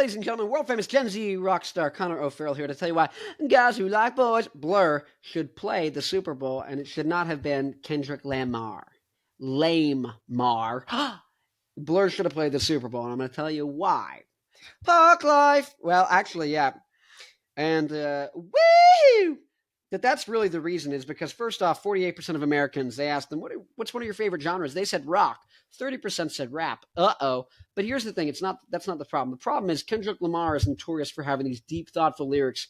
ladies and gentlemen, world-famous Gen Z rock star Connor O'Farrell here to tell you why guys who like boys, Blur, should play the Super Bowl, and it should not have been Kendrick Lamar. Lamar. Blur should have played the Super Bowl, and I'm going to tell you why. Park life! Well, actually, yeah. And, woo! That's really the reason is because, first off, 48% of Americans, they asked them, what's one of your favorite genres? They said rock. 30% said rap. Uh-oh. But here's the thing. That's not the problem. The problem is Kendrick Lamar is notorious for having these deep, thoughtful lyrics.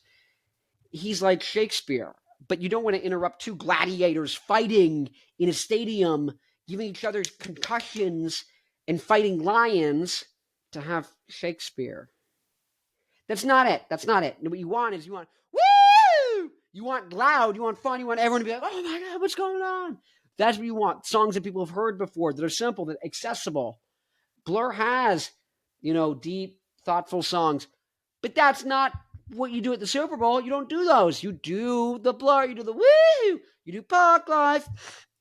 He's like Shakespeare, but you don't want to interrupt two gladiators fighting in a stadium, giving each other concussions and fighting lions to have Shakespeare. That's not it. What you want is woo! You want loud, you want fun, you want everyone to be like, oh my God, what's going on? That's what you want. Songs that people have heard before, that are simple, that are accessible. Blur has, deep, thoughtful songs. But that's not what you do at the Super Bowl. You don't do those. You do the Blur, you do the woo, you do Park Life,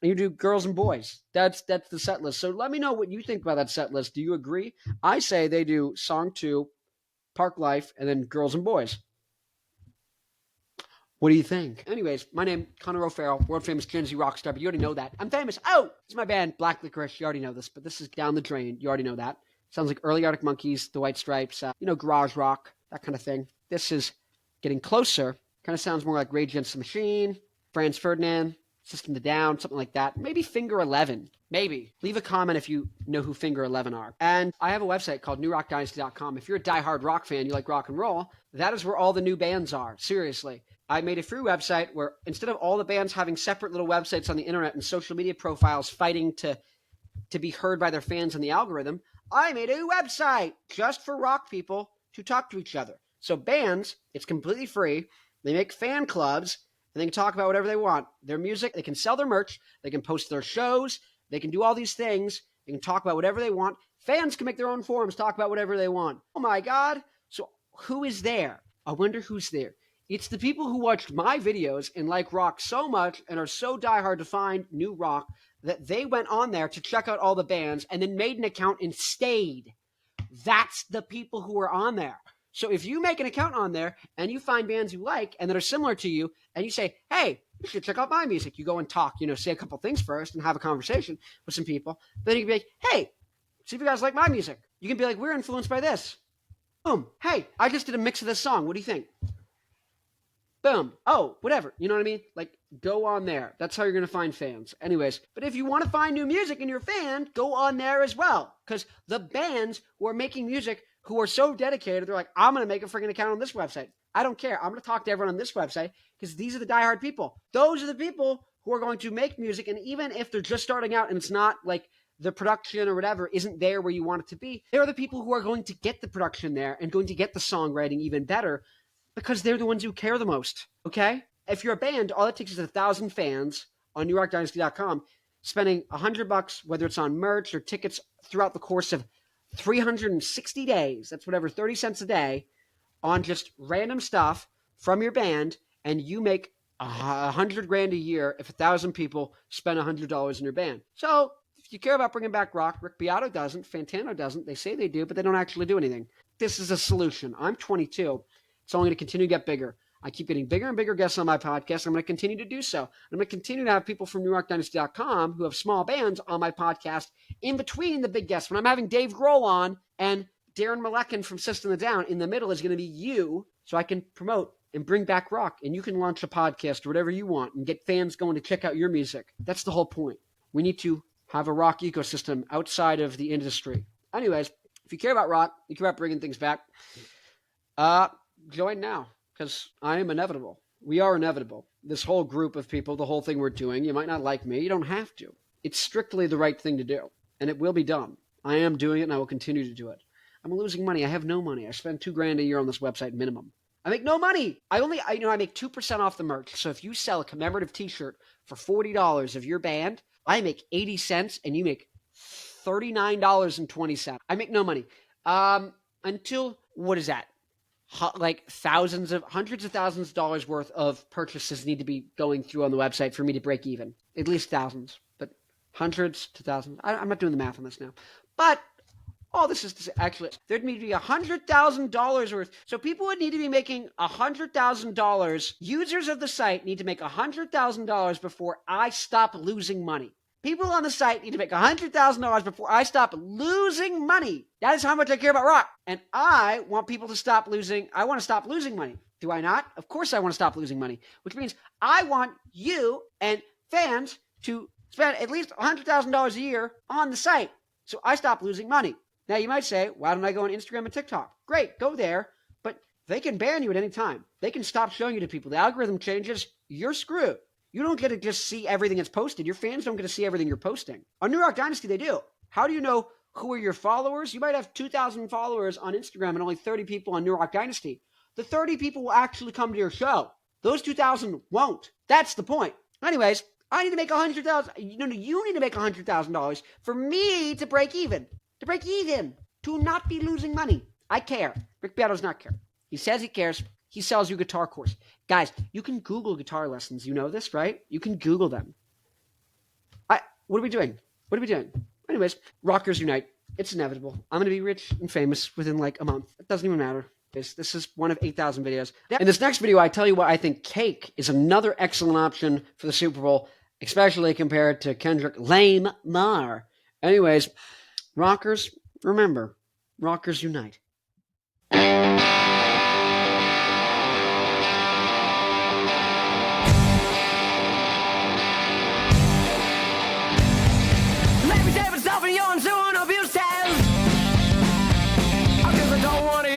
and you do Girls and Boys. That's the set list. So let me know what you think about that set list. Do you agree? I say they do Song 2, Park Life, and then Girls and Boys. What do you think? Anyways, my name, Connor O'Farrell, world famous Gen Z rock star, but you already know that. I'm famous. Oh, it's my band, Black Licorice. You already know this, but this is down the drain. You already know that. Sounds like early Arctic Monkeys, The White Stripes, garage rock, that kind of thing. This is getting closer. Kind of sounds more like Rage Against the Machine, Franz Ferdinand, System of a Down, something like that. Maybe Finger 11. Maybe. Leave a comment if you know who Finger 11 are. And I have a website called newrockdynasty.com. If you're a diehard rock fan, you like rock and roll, that is where all the new bands are. Seriously. I made a free website where instead of all the bands having separate little websites on the internet and social media profiles fighting to be heard by their fans in the algorithm, I made a website just for rock people to talk to each other. So bands, it's completely free. They make fan clubs, and they can talk about whatever they want. Their music, they can sell their merch, they can post their shows, they can do all these things, they can talk about whatever they want. Fans can make their own forums, talk about whatever they want. Oh my God. So who is there? I wonder who's there. It's the people who watched my videos and like rock so much and are so diehard to find new rock that they went on there to check out all the bands and then made an account and stayed. That's the people who are on there. So if you make an account on there and you find bands you like and that are similar to you and you say, hey, you should check out my music. You go and talk, say a couple things first and have a conversation with some people. Then you can be like, hey, see if you guys like my music. You can be like, we're influenced by this. Boom. Hey, I just did a mix of this song. What do you think? Boom. Oh, whatever. You know what I mean? Like, go on there. That's how you're going to find fans. Anyways, but if you want to find new music and you're a fan, go on there as well. Because the bands who are making music who are so dedicated, they're like, I'm going to make a freaking account on this website. I don't care. I'm going to talk to everyone on this website because these are the diehard people. Those are the people who are going to make music. And even if they're just starting out and it's not like the production or whatever isn't there where you want it to be, they're the people who are going to get the production there and going to get the songwriting even better because they're the ones who care the most, okay? If you're a band, all it takes is 1,000 fans on newrockdynasty.com spending $100, whether it's on merch or tickets throughout the course of 360 days, that's whatever, 30 cents a day, on just random stuff from your band, and you make $100,000 a year if 1,000 people spend $100 in your band. So if you care about bringing back rock, Rick Beato doesn't, Fantano doesn't. They say they do, but they don't actually do anything. This is a solution. I'm 22. It's only going to continue to get bigger. I keep getting bigger and bigger guests on my podcast. I'm going to continue to do so. I'm going to continue to have people from newrockdynasty.com who have small bands on my podcast in between the big guests. When I'm having Dave Grohl on and Darren Malekin from System of a Down, in the middle is going to be you, so I can promote and bring back rock, and you can launch a podcast or whatever you want and get fans going to check out your music. That's the whole point. We need to have a rock ecosystem outside of the industry. Anyways, if you care about rock, you care about bringing things back, join now, because I am inevitable. We are inevitable. This whole group of people, the whole thing we're doing, you might not like me. You don't have to. It's strictly the right thing to do, and it will be done. I am doing it, and I will continue to do it. I'm losing money. I have no money. I spend $2,000 a year on this website minimum. I make no money. I make 2% off the merch. So if you sell a commemorative t-shirt for $40 of your band, I make 80 cents and you make $39.20. I make no money. Until, what is that? Like hundreds of thousands of dollars worth of purchases need to be going through on the website for me to break even. At least thousands, but hundreds to thousands. I'm not doing the math on this now. But All this is to say, actually, there'd need to be $100,000 worth. So people would need to be making $100,000. Users of the site need to make $100,000 before I stop losing money. People on the site need to make $100,000 before I stop losing money. That is how much I care about rock. And I want people to stop losing. I want to stop losing money. Do I not? Of course I want to stop losing money, which means I want you and fans to spend at least $100,000 a year on the site so I stop losing money. Now, you might say, why don't I go on Instagram and TikTok? Great, go there, but they can ban you at any time. They can stop showing you to people. The algorithm changes, you're screwed. You don't get to just see everything that's posted. Your fans don't get to see everything you're posting. On New Rock Dynasty, they do. How do you know who are your followers? You might have 2,000 followers on Instagram and only 30 people on New Rock Dynasty. The 30 people will actually come to your show. Those 2,000 won't. That's the point. Anyways, I need to make $100,000. You need to make $100,000 for me to break even. To break even. To not be losing money. I care. Rick Beato does not care. He says he cares. He sells you a guitar course. Guys, you can Google guitar lessons. You know this, right? You can Google them. What are we doing? What are we doing? Anyways, rockers unite. It's inevitable. I'm going to be rich and famous within like a month. It doesn't even matter. This is one of 8,000 videos. In this next video, I tell you why I think cake is another excellent option for the Super Bowl, especially compared to Kendrick Lamar. Anyways, rockers, remember, rockers unite.